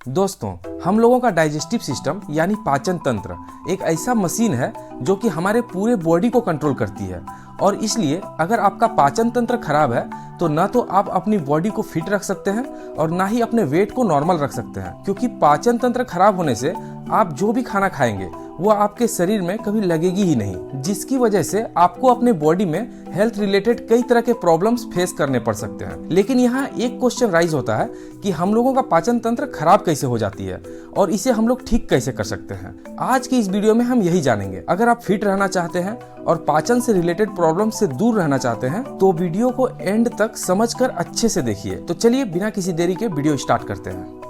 दोस्तों, हम लोगों का डाइजेस्टिव सिस्टम यानी पाचन तंत्र एक ऐसा मशीन है जो कि हमारे पूरे बॉडी को कंट्रोल करती है। और इसलिए अगर आपका पाचन तंत्र खराब है तो ना तो आप अपनी बॉडी को फिट रख सकते हैं और ना ही अपने वेट को नॉर्मल रख सकते हैं, क्योंकि पाचन तंत्र खराब होने से आप जो भी खाना खाएंगे वो आपके शरीर में कभी लगेगी ही नहीं, जिसकी वजह से आपको अपने बॉडी में हेल्थ रिलेटेड कई तरह के प्रॉब्लम्स फेस करने पड़ सकते हैं। लेकिन यहाँ एक क्वेश्चन राइज होता है कि हम लोगों का पाचन तंत्र खराब कैसे हो जाती है और इसे हम लोग ठीक कैसे कर सकते हैं। आज की इस वीडियो में हम यही जानेंगे। अगर आप फिट रहना चाहते हैं और पाचन से रिलेटेड प्रॉब्लम से दूर रहना चाहते हैं तो वीडियो को एंड तक समझकर अच्छे से देखिए। तो चलिए बिना किसी देरी के वीडियो स्टार्ट करते हैं।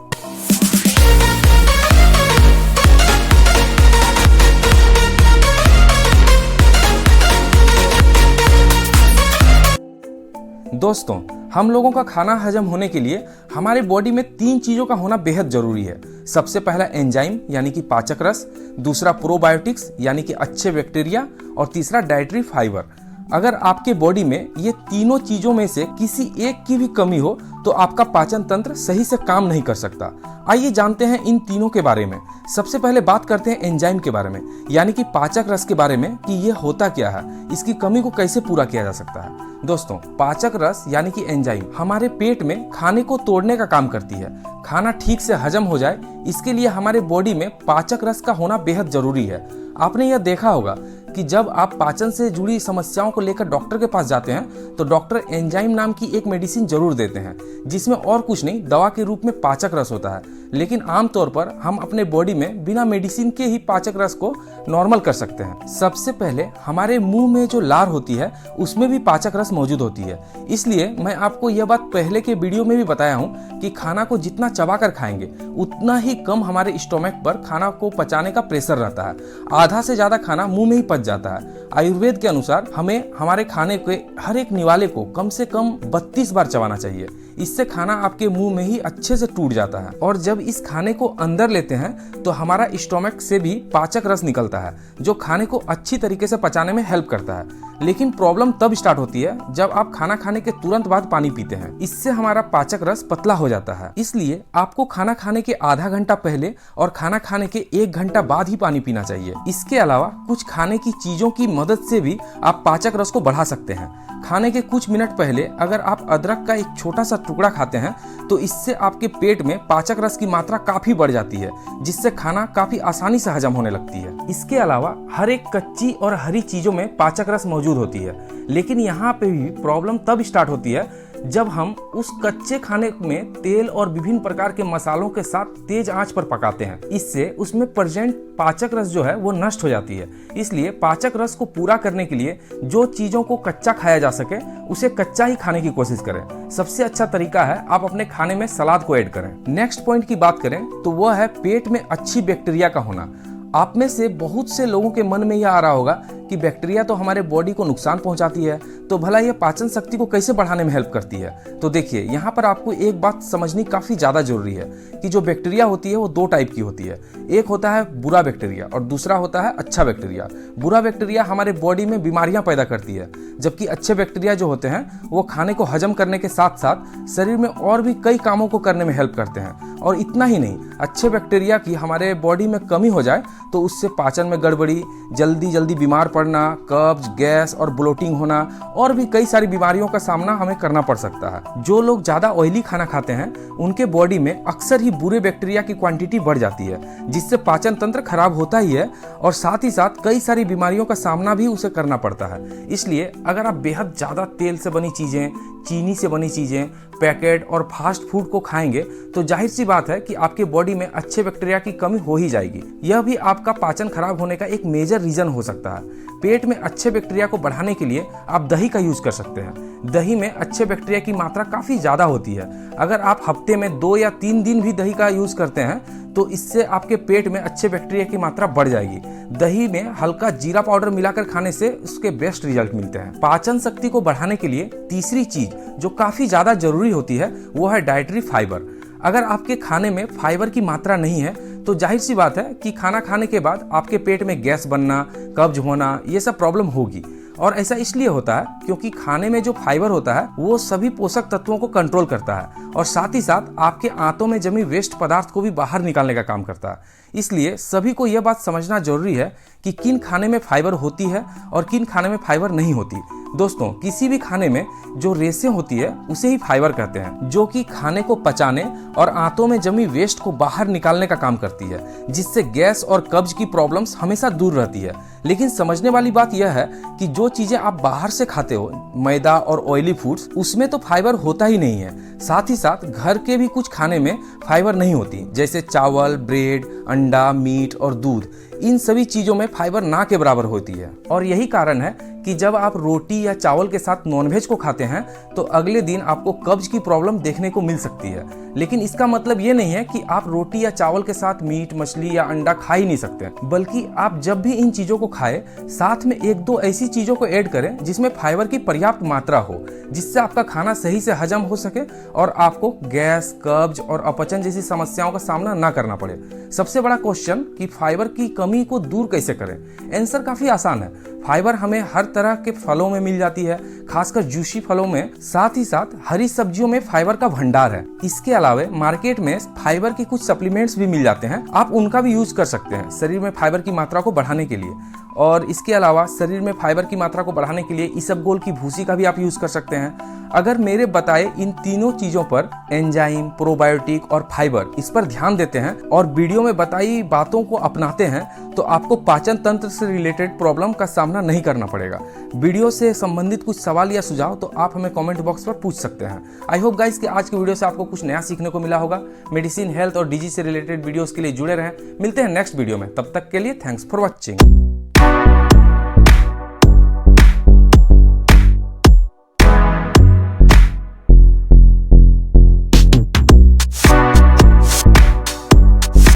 दोस्तों, हम लोगों का खाना हजम होने के लिए हमारे बॉडी में 3 चीजों का होना बेहद जरूरी है। सबसे पहला एंजाइम यानी कि पाचक रस, दूसरा प्रोबायोटिक्स यानी कि अच्छे बैक्टीरिया और तीसरा डाइटरी फाइबर। अगर आपके बॉडी में ये तीनों चीजों में से किसी एक की भी कमी हो तो आपका पाचन तंत्र सही से काम नहीं कर सकता। आइए जानते हैं इन तीनों के बारे में। सबसे पहले बात करते हैं एंजाइम के बारे में, यानी कि पाचक रस के बारे में कि ये होता क्या है, इसकी कमी को कैसे पूरा किया जा सकता है। दोस्तों, पाचक रस यानी कि एंजाइम हमारे पेट में खाने को तोड़ने का काम करती है। खाना ठीक से हजम हो जाए इसके लिए हमारे बॉडी में पाचक रस का होना बेहद जरूरी है। आपने यह देखा होगा कि जब आप पाचन से जुड़ी समस्याओं को लेकर डॉक्टर के पास जाते हैं तो डॉक्टर एंजाइम नाम की एक मेडिसिन जरूर देते हैं, जिसमें और कुछ नहीं दवा के रूप में पाचक रस होता है। लेकिन आमतौर पर हम अपने बॉडी में बिना मेडिसिन के ही पाचक रस को नॉर्मल कर सकते हैं। सबसे पहले हमारे मुंह में जो लार होती है उसमें भी पाचक रस मौजूद होती है। इसलिए मैं आपको यह बात पहले के वीडियो में भी बताया हूँ कि खाना को जितना चबाकर खाएंगे उतना ही कम हमारे स्टोमक पर खाना को पचाने का प्रेशर रहता है। आधा से ज्यादा खाना मुंह में ही पच जाता है। आयुर्वेद के अनुसार हमें हमारे खाने के हर एक निवाले को कम से कम 32 बार चबाना चाहिए। इससे खाना आपके मुंह में ही अच्छे से टूट जाता है और जब इस खाने को अंदर लेते हैं तो हमारा स्टोमक से भी पाचक रस निकलता है जो खाने को अच्छी तरीके से पचाने में हेल्प करता है। लेकिन प्रॉब्लम तब स्टार्ट होती है जब आप खाना खाने के तुरंत बाद पानी पीते हैं। इससे हमारा पाचक रस पतला हो जाता है। इसलिए आपको खाना खाने के आधा घंटा पहले और खाना खाने के 1 घंटा बाद ही पानी पीना चाहिए। इसके अलावा कुछ खाने की चीजों की मदद से भी आप पाचक रस को बढ़ा सकते हैं। खाने के कुछ मिनट पहले अगर आप अदरक का एक छोटा सा टुकड़ा खाते हैं तो इससे आपके पेट में पाचक रस की मात्रा काफी बढ़ जाती है, जिससे खाना काफी आसानी से हजम होने लगती है। इसके अलावा हर एक कच्ची और हरी चीजों में पाचक रस मौजूद होती है। लेकिन यहाँ पे भी प्रॉब्लम तब स्टार्ट होती है जब हम उस कच्चे खाने में तेल और विभिन्न प्रकार के मसालों के साथ तेज आंच पर पकाते हैं। इससे उसमें प्रेजेंट पाचक रस जो है वो नष्ट हो जाती है। इसलिए पाचक रस को पूरा करने के लिए जो चीजों को कच्चा खाया जा सके उसे कच्चा ही खाने की कोशिश करें। सबसे अच्छा तरीका है आप अपने खाने में सलाद को ऐड करें। नेक्स्ट पॉइंट की बात करें तो वह है पेट में अच्छी बैक्टीरिया का होना। आप में से बहुत से लोगों के मन में यह आ रहा होगा कि बैक्टीरिया तो हमारे बॉडी को नुकसान पहुंचाती है, तो भला यह पाचन शक्ति को कैसे बढ़ाने में हेल्प करती है। तो देखिए, यहाँ पर आपको एक बात समझनी काफी ज्यादा जरूरी है कि जो बैक्टीरिया होती है वो 2 टाइप की होती है। एक होता है बुरा बैक्टीरिया और दूसरा होता है अच्छा बैक्टीरिया। बुरा बैक्टीरिया हमारे बॉडी में बीमारियां पैदा करती है, जबकि अच्छे बैक्टीरिया जो होते हैं वो खाने को हजम करने के साथ साथ शरीर में और भी कई कामों को करने में हेल्प करते हैं। और इतना ही नहीं, अच्छे बैक्टीरिया की हमारे बॉडी में कमी हो जाए तो उससे पाचन में गड़बड़ी, जल्दी बीमार पड़ना, कब्ज, गैस और ब्लोटिंग होना और भी कई सारी बीमारियों का सामना हमें करना पड़ सकता है। जो लोग ज्यादा ऑयली खाना खाते हैं उनके बॉडी में अक्सर ही बुरे बैक्टीरिया की क्वांटिटी बढ़ जाती है, जिससे पाचन तंत्र खराब होता ही है और साथ ही साथ कई सारी बीमारियों का सामना भी उसे करना पड़ता है। इसलिए अगर आप बेहद ज्यादा तेल से बनी चीजें, चीनी से बनी चीजें, पैकेट और फास्ट फूड को खाएंगे तो जाहिर सी बात है कि आपके बॉडी में अच्छे बैक्टीरिया की कमी हो ही जाएगी। यह भी आपका पाचन खराब होने का एक मेजर रीजन हो सकता है। पेट में अच्छे बैक्टीरिया को बढ़ाने के लिए आप दही का यूज कर सकते हैं। दही में अच्छे बैक्टीरिया की मात्रा काफी ज्यादा होती है। अगर आप हफ्ते में 2 या 3 दिन भी दही का यूज करते हैं तो इससे आपके पेट में अच्छे बैक्टीरिया की मात्रा बढ़ जाएगी। दही में हल्का जीरा पाउडर मिलाकर खाने से उसके बेस्ट रिजल्ट मिलते हैं। पाचन शक्ति को बढ़ाने के लिए तीसरी चीज जो काफी ज्यादा जरूरी होती है वो है डाइटरी फाइबर। अगर आपके खाने में फाइबर की मात्रा नहीं है तो जाहिर सी बात है कि खाना खाने के बाद आपके पेट में गैस बनना, कब्ज होना, ये सब प्रॉब्लम होगी। और ऐसा इसलिए होता है क्योंकि खाने में जो फाइबर होता है वो सभी पोषक तत्वों को कंट्रोल करता है और साथ ही साथ आपके आंतों में जमी वेस्ट पदार्थ को भी बाहर निकालने का काम करता है। इसलिए सभी को यह बात समझना जरूरी है कि किन खाने में फाइबर होती है और किन खाने में फाइबर नहीं होती। दोस्तों, किसी भी खाने में जो रेशें होती है उसे ही फाइबर कहते हैं, जो कि खाने को पचाने और आंतों में जमी वेस्ट को बाहर निकालने का काम करती है, जिससे गैस और कब्ज की प्रॉब्लम्स हमेशा दूर रहती है। लेकिन समझने वाली बात यह है कि जो चीजें आप बाहर से खाते हो, मैदा और ऑयली फूड्स, उसमें तो फाइबर होता ही नहीं है। साथ ही साथ घर के भी कुछ खाने में फाइबर नहीं होती, जैसे चावल, ब्रेड, अंडा, मीट और दूध। इन सभी चीजों में फाइबर ना के बराबर होती है और यही कारण है कि जब आप रोटी या चावल के साथ नॉनवेज को खाते हैं तो अगले दिन आपको कब्ज की प्रॉब्लम देखने को मिल सकती है। लेकिन इसका मतलब ये नहीं है कि आप रोटी या चावल के साथ मीट, मछली या अंडा खा ही नहीं सकते, बल्कि आप जब भी इन चीजों को खाएं, साथ में एक दो ऐसी चीजों को ऐड करें जिसमें फाइबर की पर्याप्त मात्रा हो, जिससे आपका खाना सही से हजम हो सके और आपको गैस, कब्ज और अपचन जैसी समस्याओं का सामना ना करना पड़े। सबसे बड़ा क्वेश्चन कि फाइबर की कमी को दूर कैसे करें? आंसर काफी आसान है। फाइबर हमें हर तरह के फलों में मिल जाती है, खासकर जूसी फलों में। साथ ही साथ हरी सब्जियों में फाइबर का भंडार है। इसके अलावा मार्केट में फाइबर के कुछ सप्लीमेंट्स भी मिल जाते हैं, आप उनका भी यूज कर सकते हैं शरीर में फाइबर की मात्रा को बढ़ाने के लिए। और इसके अलावा शरीर में फाइबर की मात्रा को बढ़ाने के लिए इसबगोल की भूसी का भी आप यूज कर सकते हैं। अगर मेरे बताए इन तीनों चीजों पर, एंजाइम, प्रोबायोटिक और फाइबर, इस पर ध्यान देते हैं और वीडियो में बताई बातों को अपनाते हैं तो आपको पाचन तंत्र से रिलेटेड प्रॉब्लम का सामना नहीं करना पड़ेगा। वीडियो से संबंधित कुछ सवाल या सुझाव तो आप हमें कमेंट बॉक्स पर पूछ सकते हैं। आई होप गाइस कि आज की वीडियो से आपको कुछ नया सीखने को मिला होगा। मेडिसिन, हेल्थ और डिजीज से रिलेटेड वीडियोस के लिए जुड़े रहें। मिलते हैं नेक्स्ट वीडियो में, तब तक के लिए थैंक्स फॉर वॉचिंग।